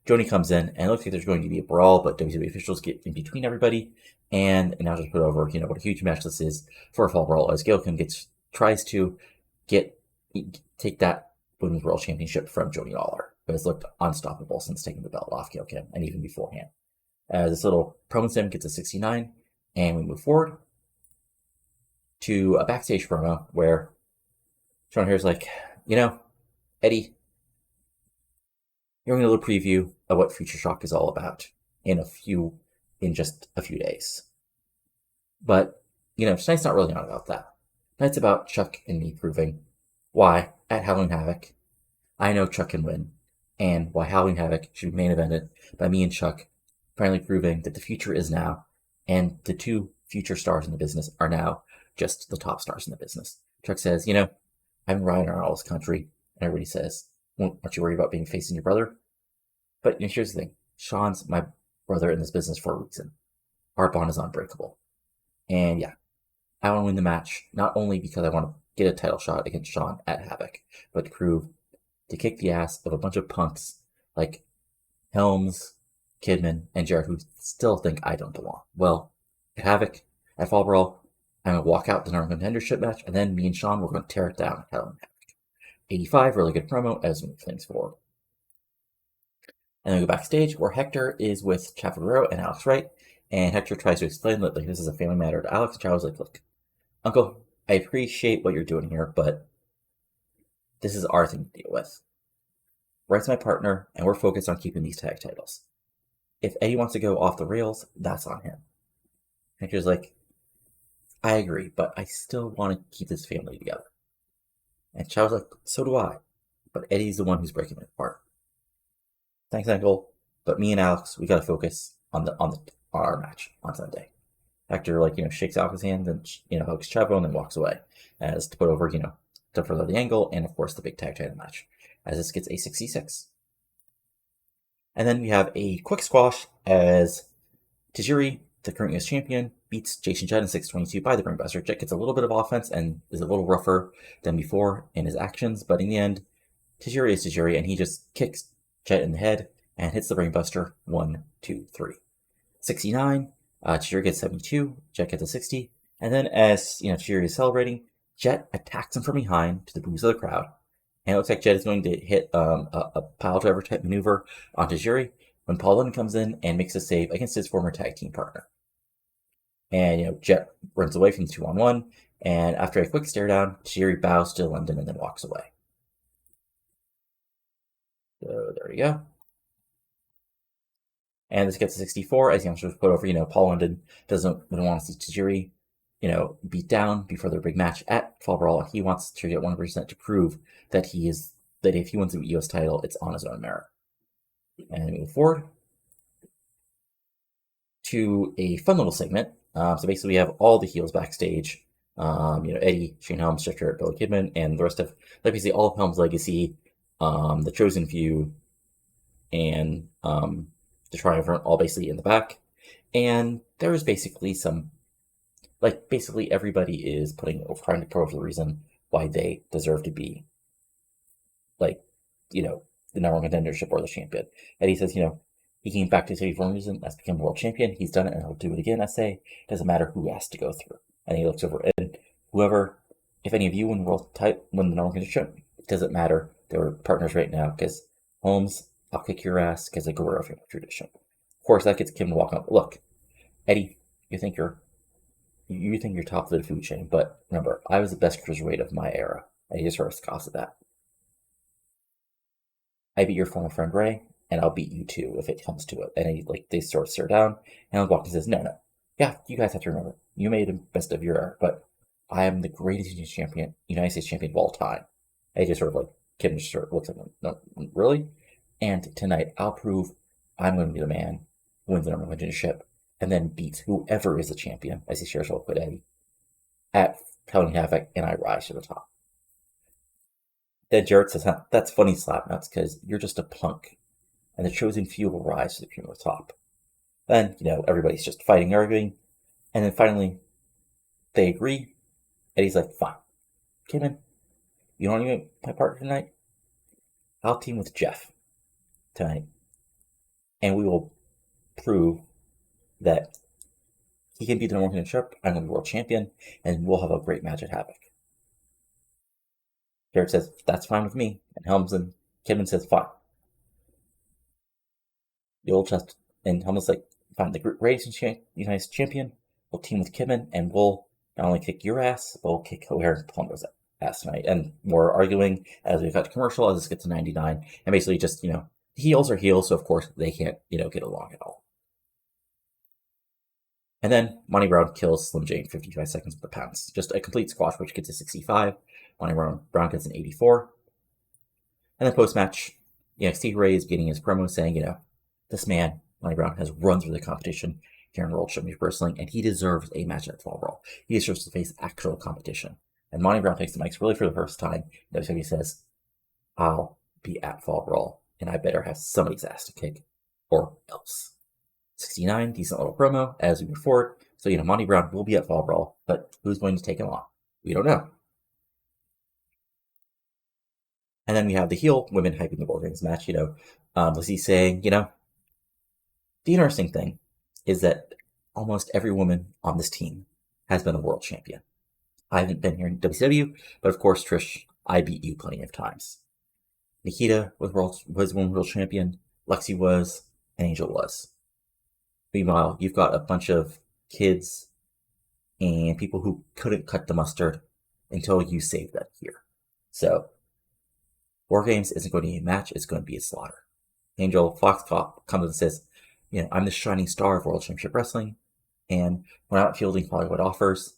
Joni comes in, and it looks like there's going to be a brawl, but WWE officials get in between everybody, and now just put over, what a huge match this is for a Fall Brawl, as Gail Kim tries to take that Women's World Championship from Joni Lawler, who has looked unstoppable since taking the belt off Gail Kim, and even beforehand. This little promo sim gets a 69, and we move forward to a backstage promo where Sean here's like, Eddie, you're going to do a little preview of what Future Shock is all about in just a few days. But, tonight's not really about that. Tonight's about Chuck and me proving why, at Halloween Havoc, I know Chuck can win, and why Halloween Havoc should be main evented by me and Chuck finally proving that the future is now, and the two future stars in the business are now just the top stars in the business. Chuck says, I've been riding around all this country, and everybody says, well, aren't you worried about being facing your brother? But here's the thing. Sean's my brother in this business for a reason. Our bond is unbreakable. And yeah, I want to win the match, not only because I want to get a title shot against Sean at Havoc, but to kick the ass of a bunch of punks like Helms, Kidman, and Jarrett who still think I don't belong. Well, at Havoc, at Fall Brawl, I'm going to walk out the number contendership match, and then me and Sean, we're going to tear it down at Halloween Havoc. 85, really good promo as we move things forward. And then we go backstage where Hector is with Chavo Guerrero and Alex Wright, and Hector tries to explain that this is a family matter to Alex. Chavo's like, look, Uncle, I appreciate what you're doing here, but this is our thing to deal with. Wright's my partner, and we're focused on keeping these tag titles. If Eddie wants to go off the rails, that's on him. Hector's like, I agree, but I still want to keep this family together. And Chavo's like, so do I. But Eddie's the one who's breaking it apart. Thanks, Uncle. But me and Alex, we gotta focus on our match on Sunday. Hector shakes Alex's hand and hugs Chavo and then walks away as to put over to further the angle and of course the big tag title match as this gets a 66. And then we have a quick squash as Tajiri, the current US champion, beats Jason Judd in 622 by the Brainbuster. Jet gets a little bit of offense and is a little rougher than before in his actions, but in the end, Tajiri is Tajiri, and he just kicks Jet in the head and hits the Brainbuster. 1, 2, 3. 69, Tajiri gets 72, Jet gets a 60, and then as Tajiri is celebrating, Jet attacks him from behind to the boos of the crowd, and it looks like Jet is going to hit a pile driver type maneuver on Tajiri when Paul London comes in and makes a save against his former tag team partner. And Jet runs away from the 2-on-1, and after a quick stare down, Tajiri bows to London and then walks away. So there we go. And this gets to 64 as youngsters put over, Paul London doesn't want to see Tajiri, beat down before their big match at Fall Brawl. He wants to get 1% to prove that that if he wins the US title, it's on his own merit. And we move forward to a fun little segment. So basically we have all the heels backstage. Eddie, Shane Helms, Jeff Jarrett, Billy Kidman, and the rest of, basically all of Helms' legacy, the Chosen Few, and the Triumvirate, all basically in the back. And there is basically basically everybody is trying to prove the reason why they deserve to be, the number one contendership or the champion. Eddie says, he came back to City for a reason. That's become world champion. He's done it and he'll do it again. I say, doesn't matter who has to go through. And he looks over and if any of you win the number one contendership, it doesn't matter. They're partners right now because Holmes, I'll kick your ass because of Guerrero family tradition. Of course, that gets Kim to walk up. Look, Eddie, you think you're top of the food chain, but remember, I was the best cruiserweight of my era. And he just sort of scoffs at that. I beat your former friend Ray, and I'll beat you too if it comes to it. And they sort of stare down, and Walker says, no. Yeah, you guys have to remember, you made the best of your era, but I am the greatest United States champion of all time. And he just sort of Kim just sort of looks at him, no, really? And tonight, I'll prove I'm going to be the man who wins the number one contendership and then beats whoever is the champion, as he shares with Eddie, at Halloween Havoc, and I rise to the top. Then Jarrett says, that's funny, Slapnuts, because you're just a punk, and the Chosen Few will rise to the cream of the top. Then, everybody's just fighting, arguing, and then finally, they agree. Eddie's like, fine. Kidman, you don't want to be my partner tonight? I'll team with Jeff tonight, and we will prove that he can be the number one contendership, I'm going to be world champion, and we'll have a great match at Havoc. Jarrett says, that's fine with me, and Helms and Kidman says, fine. The old chest, and Helms like, fine, the greatest United States champion will team with Kidman, and we'll not only kick your ass, but we'll kick O'Hare and Palumbo's ass tonight. And more arguing as we got to commercial, as this gets to 99, and basically just, Heels are heels, so of course they can't, get along at all. And then Monty Brown kills Slim J in 55 seconds with the pounds. Just a complete squash, which gets a 65. Monty Brown gets an 84. And then post-match, Steve Ray is getting his promo saying, this man, Monty Brown, has run through the competition here in World Championship Wrestling, and he deserves a match at Fall Brawl. He deserves to face actual competition. And Monty Brown takes the mics really for the first time. WCW says, I'll be at Fall Brawl, and I better have somebody's ass to kick, or else. 69, decent little promo as we move forward. So, Monty Brown will be at Fall Brawl, but who's going to take him on? We don't know. And then we have the heel women hyping the War Games match, Lizzie saying, the interesting thing is that almost every woman on this team has been a world champion. I haven't been here in WCW, but of course, Trish, I beat you plenty of times. Nikita was one world champion, Lexi was, and Angel was. Meanwhile, you've got a bunch of kids and people who couldn't cut the mustard until you saved them here. So, War Games isn't going to be a match, it's going to be a slaughter. Angel Foxcop comes and says, I'm the shining star of World Championship Wrestling, and when I'm not fielding Hollywood offers,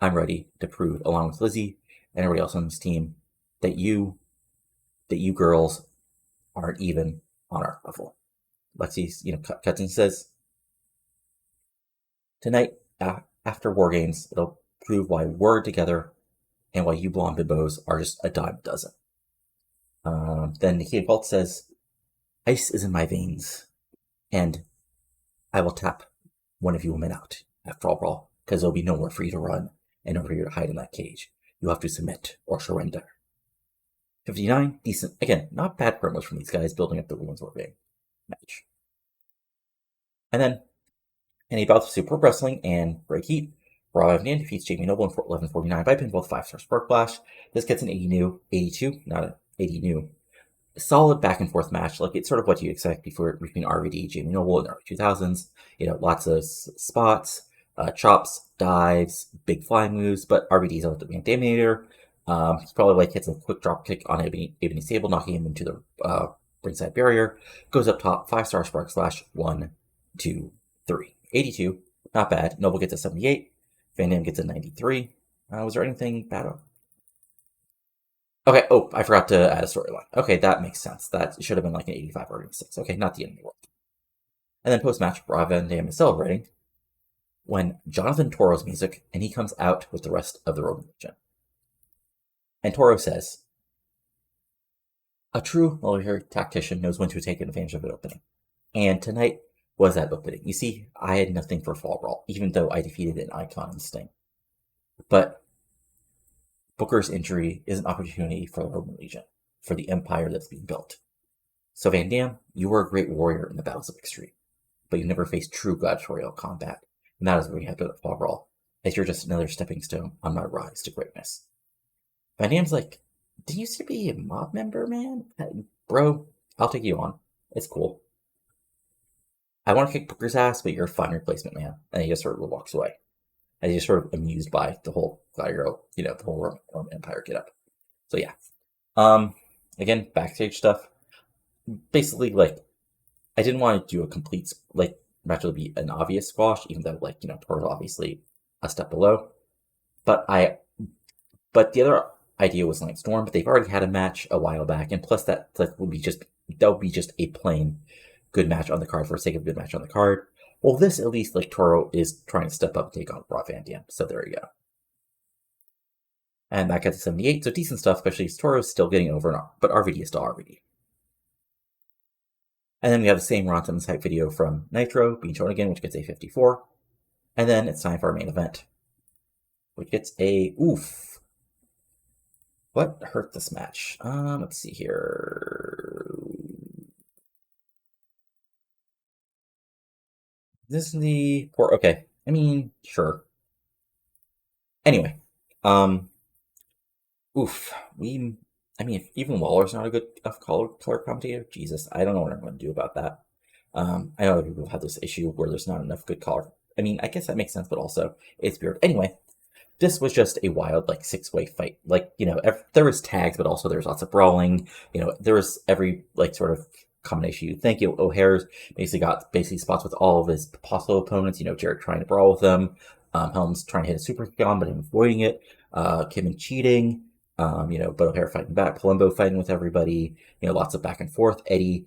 I'm ready to prove, along with Lizzie and everybody else on this team, that you girls aren't even on our level. Lexi's, cuts and says, tonight, after War Games, it'll prove why we're together and why you blonde bimbos are just a dime a dozen. Then Nikita Bolt says, ice is in my veins, and I will tap one of you women out at Fall Brawl, because there'll be nowhere for you to run and nowhere for you to hide in that cage. You have to submit or surrender. 59, decent. Again, not bad promos from these guys building up the Women's War Game match. And then, in a bout of Super Wrestling and Break Heat, Raw Van Dam defeats Jamie Noble in 11:49 by pinfall with 5-star Spark Flash. This gets an 82, not an 80 new. Solid back and forth match, like it's sort of what you expect between RVD, Jamie Noble in the early 2000s. Lots of spots, chops, dives, big flying moves, but RVD's out the Van Daminator. He's probably hits a quick drop kick on Ebony Sable, knocking him into the ringside barrier. Goes up top, 5-star Spark Slash, 1, 2, 3. 82, not bad. Noble gets a 78. Van Dam gets a 93. Was there anything bad about? Okay, I forgot to add a storyline. Okay, that makes sense. That should have been like an 85 or 86. Okay, not the end of the world. And then post-match, Rob Van Dam is celebrating when Jonathan Toro's music, and he comes out with the rest of the Roman Legion. And Toro says, a true military tactician knows when to take advantage of an opening. And tonight was that opening. You see, I had nothing for Fall Brawl, even though I defeated an icon in Sting. But Booker's injury is an opportunity for the Roman Legion, for the empire that's being built. So Van Dam, you were a great warrior in the battles of Extreme, but you never faced true gladiatorial combat, and that is what we have to at Fall Brawl, as you're just another stepping stone on my rise to greatness. Van Dam's like, did you used to be a mob member, man? Bro, I'll take you on. It's cool. I want to kick Booker's ass, but you're a fine replacement, man. And he just sort of walks away. And he's sort of amused by the whole gladiator, the whole Roman Empire get up. So yeah. Again, backstage stuff. Basically, I didn't want to do a complete, match would be an obvious squash, even though, Toro's obviously a step below. But the other idea was Lance Storm, but they've already had a match a while back, and plus that would be just a plain good match on the card for the sake of a good match on the card. Well, this at least, Toro is trying to step up and take on Rob Van Dam, so there you go. And that gets to 78, so decent stuff, especially as Toro's still getting over, but RVD is still RVD. And then we have the same Ron Simmons hype video from Nitro being shown again, which gets a 54. And then it's time for our main event, which gets a oof. What hurt this match? Let's see here. This is the poor. Okay, I mean, sure. Anyway, oof. If even Waller's not a good enough color commentator, Jesus, I don't know what I'm going to do about that. I know other people have this issue where there's not enough good color. I guess that makes sense, but also it's weird. Anyway, this was just a wild, 6-way fight. There was tags, but also there was lots of brawling. There was every, sort of combination you think. O'Hare's basically got spots with all of his possible opponents. Jarrett trying to brawl with them, Helms trying to hit a super kick on, but him avoiding it, Kidman cheating, but O'Hare fighting back, Palumbo fighting with everybody, lots of back and forth, Eddy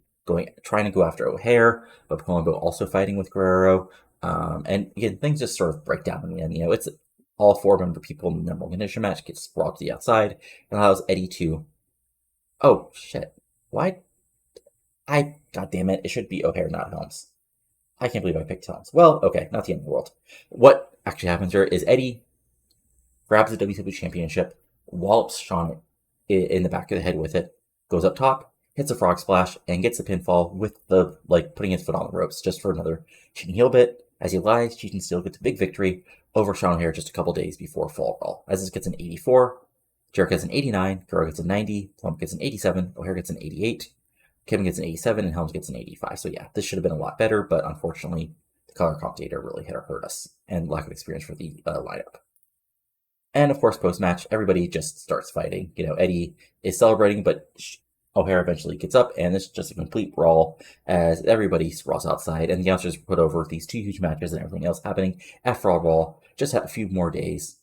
trying to go after O'Hare, but Palumbo also fighting with Guerrero, and again, things just sort of break down in the end. It's all 4 member people in the number one condition match gets brought to the outside and allows Eddy to, oh shit, why? God damn it, it should be O'Hare, not Helms. I can't believe I picked Helms. Well, okay, not the end of the world. What actually happens here is Eddy grabs the WCW championship, wallops Shawn in the back of the head with it, goes up top, hits a frog splash, and gets the pinfall with the, putting his foot on the ropes just for another cheating heel bit. As he lies, Cheating Steel gets a big victory over Shawn O'Hare just a couple days before Fall Brawl. As this gets an 84, Jarrett gets an 89, Guerrero gets a 90, Plump gets an 87, O'Hare gets an 88, Kidman gets an 87, and Helms gets an 85. So yeah, this should have been a lot better, but unfortunately, the color commentator really hurt us, and lack of experience for the lineup. And of course, post-match, everybody just starts fighting. Eddy is celebrating, but O'Hare eventually gets up, and it's just a complete brawl as everybody sprawls outside, and the announcers put over these 2 huge matches and everything else happening at Fall Brawl. Just had a few more days.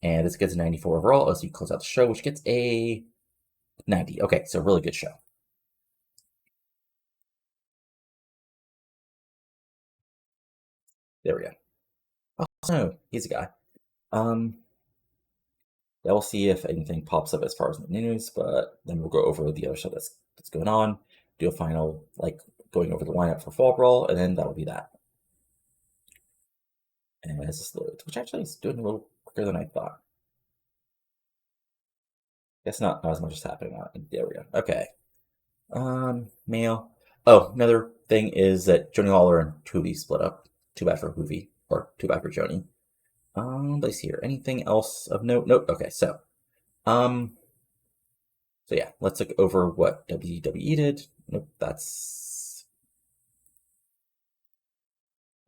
And this gets a 94 overall as we close out the show, which gets a 90. Okay, so really good show. There we go. Oh, no, he's a guy. Yeah, we'll see if anything pops up as far as the news, but then we'll go over the other stuff that's going on, do a final, going over the lineup for Fall Brawl, and then that'll be that. And as this loads, which actually is doing a little quicker than I thought. Guess not as much as happening. There we go. Okay. Mail. Oh, another thing is that Joni Lawler and Hoovy split up. Too bad for Hoovy, or too bad for Joni. Let's see here. Anything else of note? Nope. Okay, so yeah, let's look over what WWE did. Nope, that's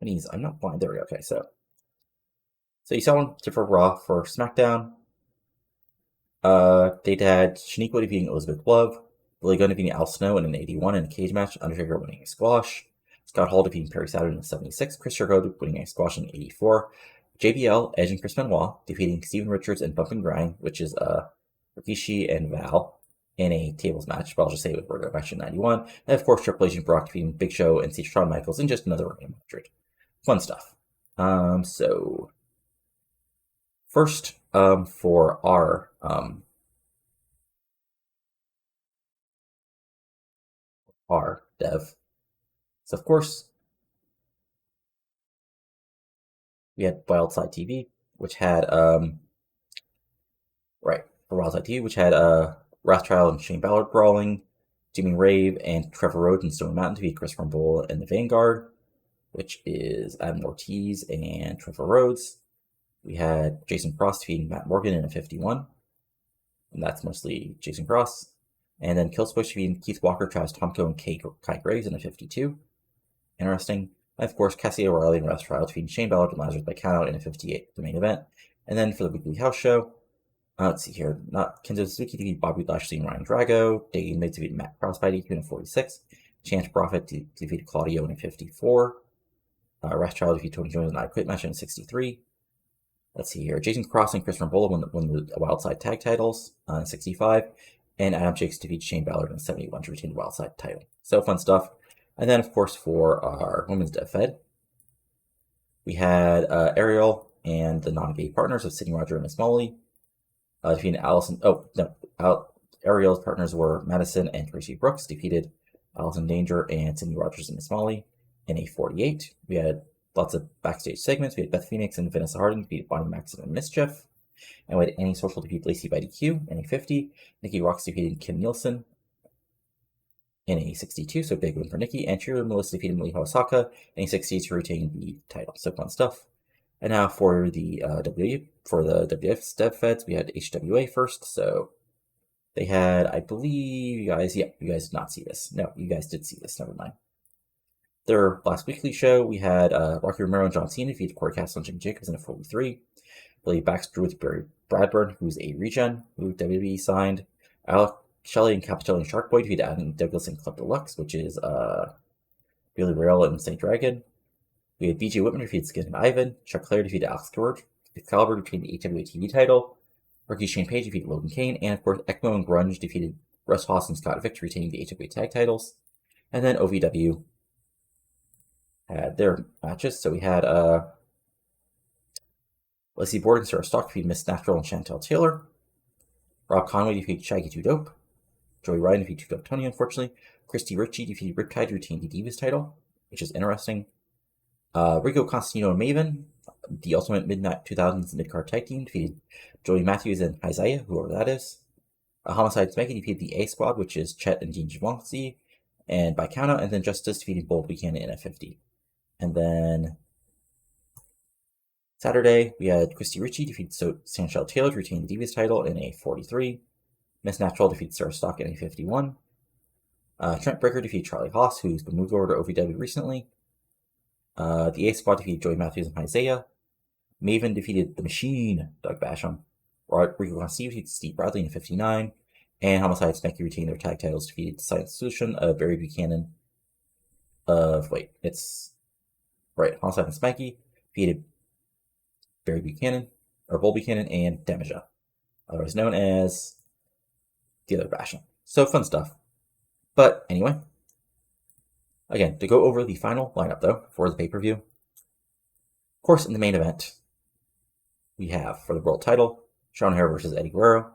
I'm not blind. There we go. Okay, so you saw one for Raw for SmackDown. They had Shaniqua defeating Elizabeth Love, Billy Gunn defeating Al Snow in an 81 in a cage match, Undertaker winning a squash, Scott Hall defeating Perry Saturn in a 76, Chris Jericho winning a squash in 84, JBL, Edge, and Chris Benoit defeating Steven Richards and Bump and Grind, which is Rikishi and Val, in a tables match, but I'll just say it was Burger match in 91. And of course, Triple H and Brock defeating Big Show and Shawn Michaels in just another Ring 100. Fun stuff. So first, for our dev. So of course, we had Wildside TV, which had Right, for Wildside TV, which had Rothschild and Shane Ballard brawling, Jimmy Rave and Trevor Rhodes and Stone Mountain defeat Chris Rumble and the Vanguard, which is Adam Ortiz and Trevor Rhodes. We had Jason Cross defeating Matt Morgan in a 51, and that's mostly Jason Cross. And then Killswitch defeating Keith Walker, Travis Tomko, and Kai Graves in a 52. Interesting. And of course, Cassie O'Reilly and Rothschild defeating Shane Ballard and Lazarus by countout in a 58, the main event. And then for the weekly house show, let's see here. Kenzo Suzuki defeated Bobby Lashley and Ryan Drago. Dayton Mids defeated Matt Cross by DQ in a 46. Chance Prophet defeated Claudio in a 54. Rothschild defeated Tony Jones in an I Quit match in a 63. Let's see here. Jason Cross and Chris Rumbola won the Wildside tag titles in 65. And Adam Jakes defeated Shane Ballard in 71 to retain the Wildside title. So fun stuff. And then, of course, for our Women's Dev Fed, we had Ariel and the non-gay partners of Sidney Roger and Miss Molly defeated Allison. Ariel's partners were Madison and Tracy Brooks, defeated Allison Danger and Sidney Rogers and Miss Molly in a 48. We had lots of backstage segments. We had Beth Phoenix and Vanessa Harding defeat Bonnie Maxson and Mischief. And we had Annie Social defeat Lacey by DQ in a 50. Nikki Rocks defeated Kim Nielsen in a 62, so big win for Nikki. And Cheerleader Melissa defeated Maliha Osaka in a 60 to retain the title. So fun stuff. And now for the WWF Dev Feds, we had HWA first. So they had, I believe, you guys did not see this. No, you guys did see this. Never mind. Their last weekly show, we had Rocky Romero and John Cena defeated Corey Castle and Jimmy Jacobs in a 43. Billy Baxter with Barry Bradburn, who's a regen, who WWE signed. Shelley and Capitelli and Shark Boy defeated Adam Douglas and Club Deluxe, which is Billy Kidman and Saint Dragon. We had BJ Whitman defeated Skin and Ivan. Chuck Clare defeated Alex George. Excalibur retained the AWA TV title. Ricky Shane Page defeated Logan Kane. And of course, ECMO and Grunge defeated Russ Haas and Scott Victor, retaining the AWA tag titles. And then OVW had their matches. So we had Lacey Borden and Sarah Stock defeated Miss Natural and Chantel Taylor. Rob Conway defeated Shaggy 2 Dope. Joey Ryan defeated 2 Dope Tony, unfortunately. Christy Ritchie defeated Riptide to retain the Divas title, which is interesting. Rico Constantino and Maven, the Ultimate Midnight 2000s Midcard Tag Team, defeated Joey Matthews and Isaiah, whoever that is. Homicide Smeggy defeated the A Squad, which is Chet and Dean Javonsi, and by countout, and then Justice defeated Bold Buchanan in a 50. And then Saturday, we had Christy Ritchie defeat Sanchelle Taylor to retain the Divas title in a 43. Miss Natural defeats Sarah Stock in a 51. Trent Breaker defeated Charlie Haas, who's been moved over to OVW recently. The A Squad defeated Joey Matthews and Isaiah. Maven defeated The Machine, Doug Basham. Rico Constantino defeated Steve Bradley in a 59. And Homicide Spanky retained their tag titles, defeated Silent Solution of Barry Buchanan. Homicide and Spanky defeated Barry Buchanan, or Bull Buchanan, and Damaja, otherwise known as the other Basham. So fun stuff. But anyway, again, to go over the final lineup though for the pay-per-view. Of course, in the main event, we have for the world title, Sean Hare versus Eddy Guerrero.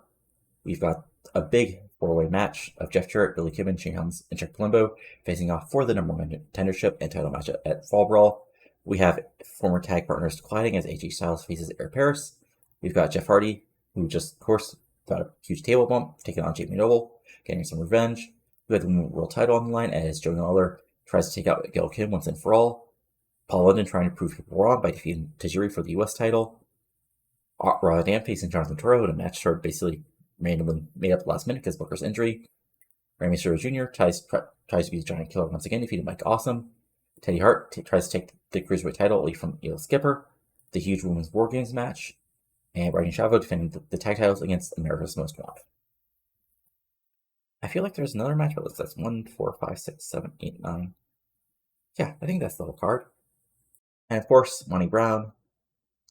We've got a big four-way match of Jeff Jarrett, Billy Kidman, Shane Helms, and Chuck Palumbo facing off for the number one contendership and title match at Fall Brawl. We have former tag partners colliding as AJ Styles faces Eric Paris. We've got Jeff Hardy, who just, of course, got a huge table bump, taking on Jamie Noble, getting some revenge. We have the world title on the line as Joey Lawler tries to take out Gail Kim once and for all. Paul London trying to prove people wrong by defeating Tajiri for the US title. Raw Dam facing Jonathan Toro in a match sort of basically randomly made up the last minute because Booker's injury. Rey Mysterio Jr. tries to be the Giant Killer once again, defeating Mike Awesome. Teddy Hart tries to take the Cruiserweight title away from Eel Skipper. The huge Women's War Games match. And Wright and Chavo defending the tag titles against America's Most Wanted. I feel like there's another match, but that's 1, 4, 5, 6, 7, 8, 9. Yeah, I think that's the whole card. And of course, Monty Brown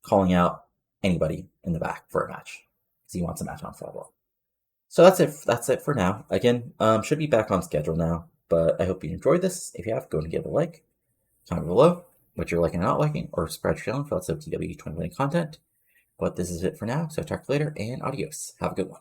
calling out anybody in the back for a match because he wants a match on Fall Brawl. So that's it for now. Again, should be back on schedule now, but I hope you enjoyed this. If you have, go and give it a like. Comment below what you're liking and not liking, or subscribe to the channel for lots of TEW 2020 content. But this is it for now, so talk to you later, and adios. Have a good one.